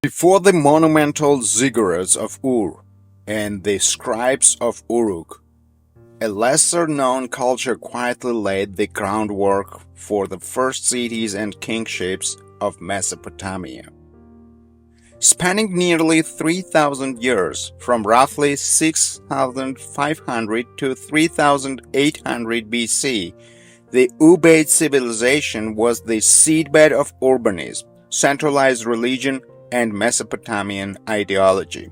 Before the monumental ziggurats of Ur and the scribes of Uruk, a lesser-known culture quietly laid the groundwork for the first cities and kingships of Mesopotamia. Spanning nearly 3,000 years, from roughly 6,500 to 3,800 BC, the Ubaid civilization was the seedbed of urbanism, centralized religion, and Mesopotamian ideology.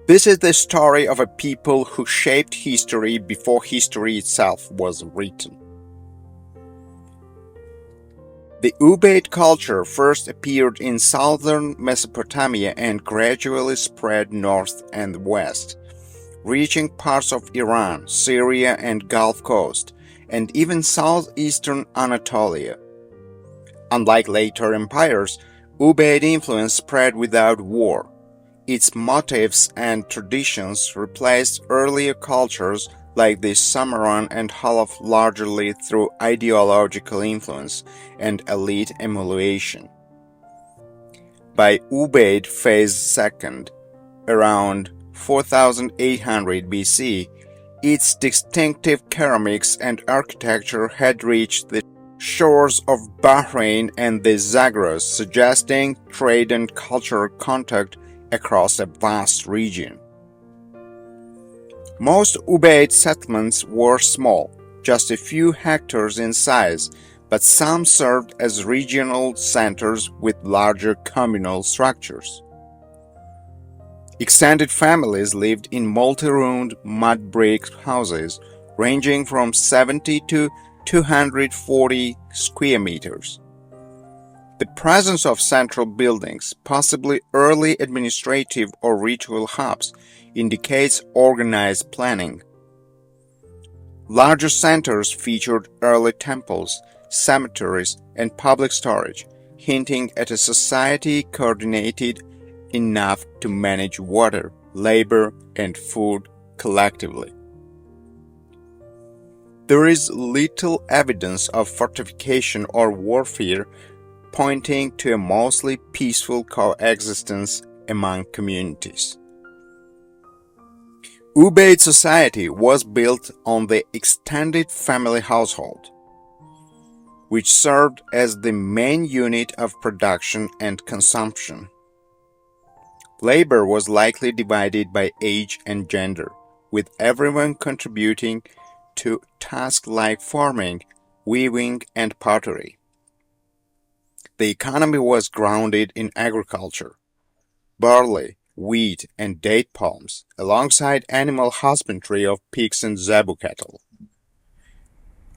This is the story of a people who shaped history before history itself was written. The Ubaid culture first appeared in southern Mesopotamia and gradually spread north and west, reaching parts of Iran, Syria, and Gulf Coast, and even southeastern Anatolia. Unlike later empires, Ubaid influence spread without war. Its motifs and traditions replaced earlier cultures like the Sumerian and Halaf largely through ideological influence and elite emulation. By Ubaid phase II, around 4800 BC, its distinctive ceramics and architecture had reached the shores of Bahrain and the Zagros, suggesting trade and cultural contact across a vast region. Most Ubaid settlements were small, just a few hectares in size, but some served as regional centers with larger communal structures. Extended families lived in multi-roomed mud brick houses ranging from 70 to 240 square meters. The presence of central buildings, possibly early administrative or ritual hubs, indicates organized planning. Larger centers featured early temples, cemeteries, and public storage, hinting at a society coordinated enough to manage water, labor, and food collectively. There is little evidence of fortification or warfare, pointing to a mostly peaceful coexistence among communities. Ubaid society was built on the extended family household, which served as the main unit of production and consumption. Labor was likely divided by age and gender, with everyone contributing to tasks like farming, weaving, and pottery. The economy was grounded in agriculture, barley, wheat, and date palms, alongside animal husbandry of pigs and zebu cattle.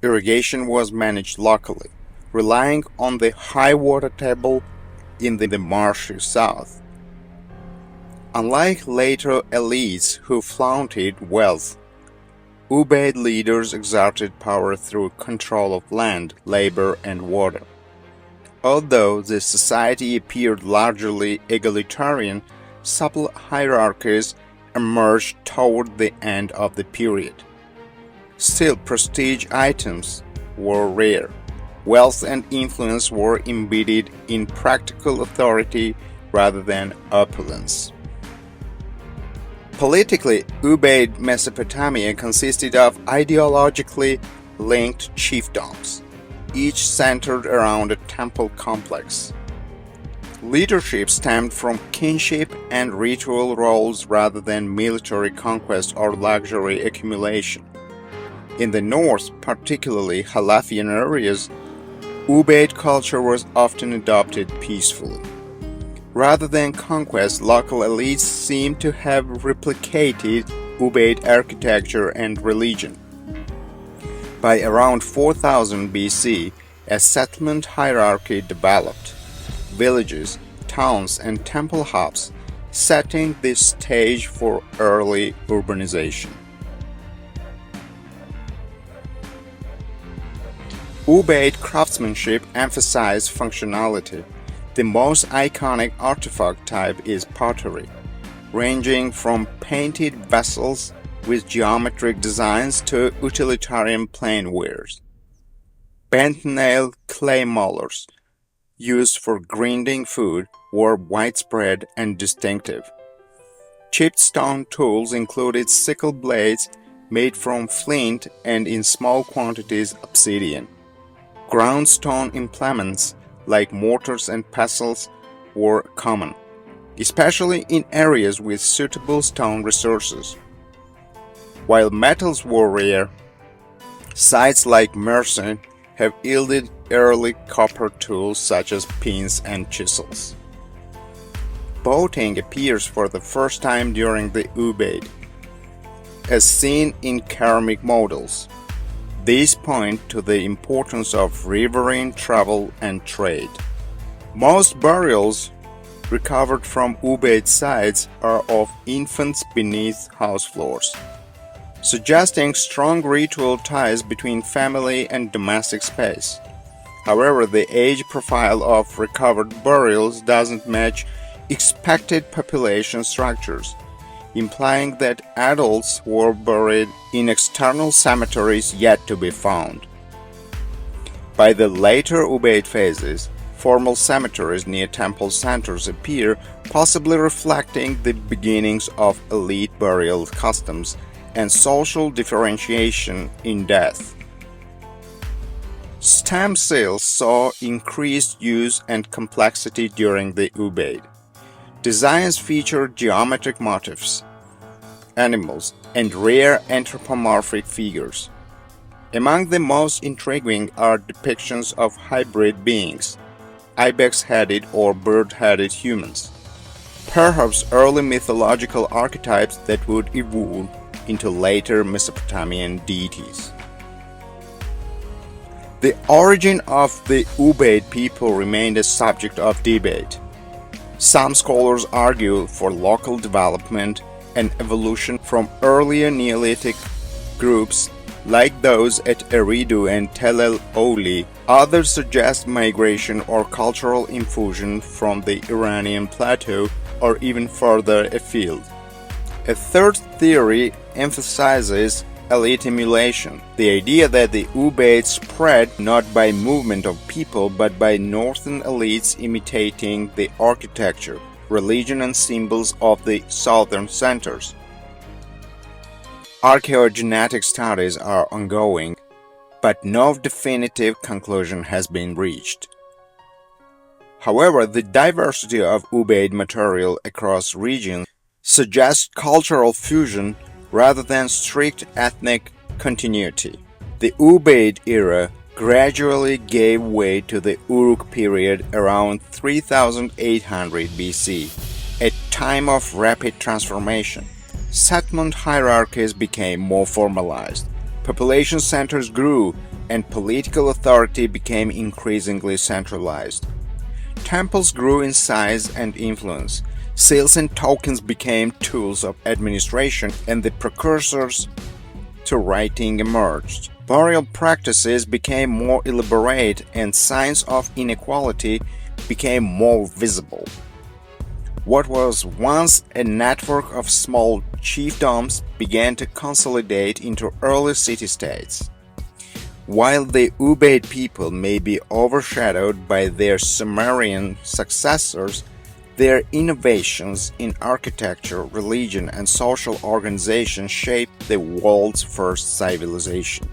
Irrigation was managed locally, relying on the high water table in the marshy south. Unlike later elites who flaunted wealth, Ubaid leaders exerted power through control of land, labor, and water. Although the society appeared largely egalitarian, subtle hierarchies emerged toward the end of the period. Still, prestige items were rare. Wealth and influence were embedded in practical authority rather than opulence. Politically, Ubaid Mesopotamia consisted of ideologically linked chiefdoms, each centered around a temple complex. Leadership stemmed from kinship and ritual roles rather than military conquest or luxury accumulation. In the north, particularly Halafian areas, Ubaid culture was often adopted peacefully. Rather than conquest, local elites seem to have replicated Ubaid architecture and religion. By around 4000 BC, a settlement hierarchy developed. Villages, towns, and temple hubs, setting the stage for early urbanization. Ubaid craftsmanship emphasized functionality. The most iconic artifact type is pottery, ranging from painted vessels with geometric designs to utilitarian plainwares. Bent nail clay molars, used for grinding food were widespread and distinctive. Chipped stone tools included sickle blades made from flint and in small quantities obsidian. Ground stone implements like mortars and pestles were common, especially in areas with suitable stone resources. While metals were rare, sites like Mersin have yielded early copper tools such as pins and chisels. Boating appears for the first time during the Ubaid, as seen in ceramic models. These point to the importance of riverine travel and trade. Most burials recovered from Ubaid sites are of infants beneath house floors, suggesting strong ritual ties between family and domestic space. However, the age profile of recovered burials doesn't match expected population structures, implying that adults were buried in external cemeteries yet to be found. By the later Ubaid phases, formal cemeteries near temple centers appear, possibly reflecting the beginnings of elite burial customs and social differentiation in death. Stem cells saw increased use and complexity during the Ubaid. Designs featured geometric motifs, animals, and rare anthropomorphic figures. Among the most intriguing are depictions of hybrid beings, ibex-headed or bird-headed humans, perhaps early mythological archetypes that would evolve into later Mesopotamian deities. The origin of the Ubaid people remained a subject of debate. Some scholars argue for local development and evolution from earlier Neolithic groups like those at Eridu and Tel el-Oli. Others suggest migration or cultural infusion from the Iranian plateau or even further afield. A third theory emphasizes elite emulation, the idea that the Ubaid spread not by movement of people but by northern elites imitating the architecture, religion and symbols of the southern centers. Archaeogenetic studies are ongoing, but no definitive conclusion has been reached. However, the diversity of Ubaid material across regions suggests cultural fusion rather than strict ethnic continuity. The Ubaid era gradually gave way to the Uruk period around 3800 BC, a time of rapid transformation. Settlement hierarchies became more formalized, population centers grew, and political authority became increasingly centralized. Temples grew in size and influence. Seals and tokens became tools of administration, and the precursors to writing emerged. Burial practices became more elaborate, and signs of inequality became more visible. What was once a network of small chiefdoms began to consolidate into early city-states. While the Ubaid people may be overshadowed by their Sumerian successors, their innovations in architecture, religion, and social organization shaped the world's first civilization.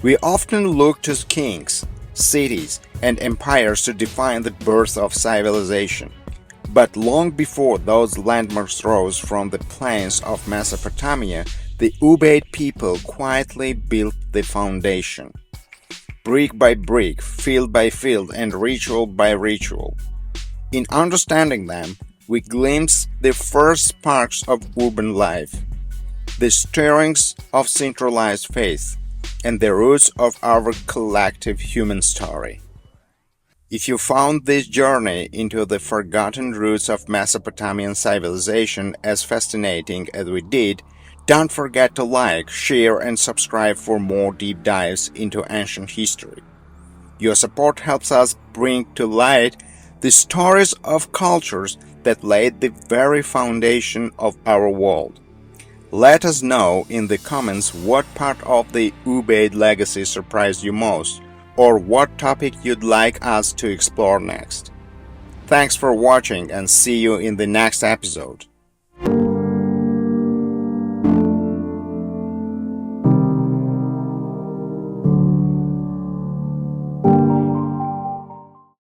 We often look to kings, cities, and empires to define the birth of civilization. But long before those landmarks rose from the plains of Mesopotamia, the Ubaid people quietly built the foundation. Brick by brick, field by field, and ritual by ritual. In understanding them, we glimpse the first sparks of urban life, the stirrings of centralized faith, and the roots of our collective human story. If you found this journey into the forgotten roots of Mesopotamian civilization as fascinating as we did, don't forget to like, share, and subscribe for more deep dives into ancient history. Your support helps us bring to light the stories of cultures that laid the very foundation of our world. Let us know in the comments what part of the Ubaid legacy surprised you most, or what topic you'd like us to explore next. Thanks for watching and see you in the next episode.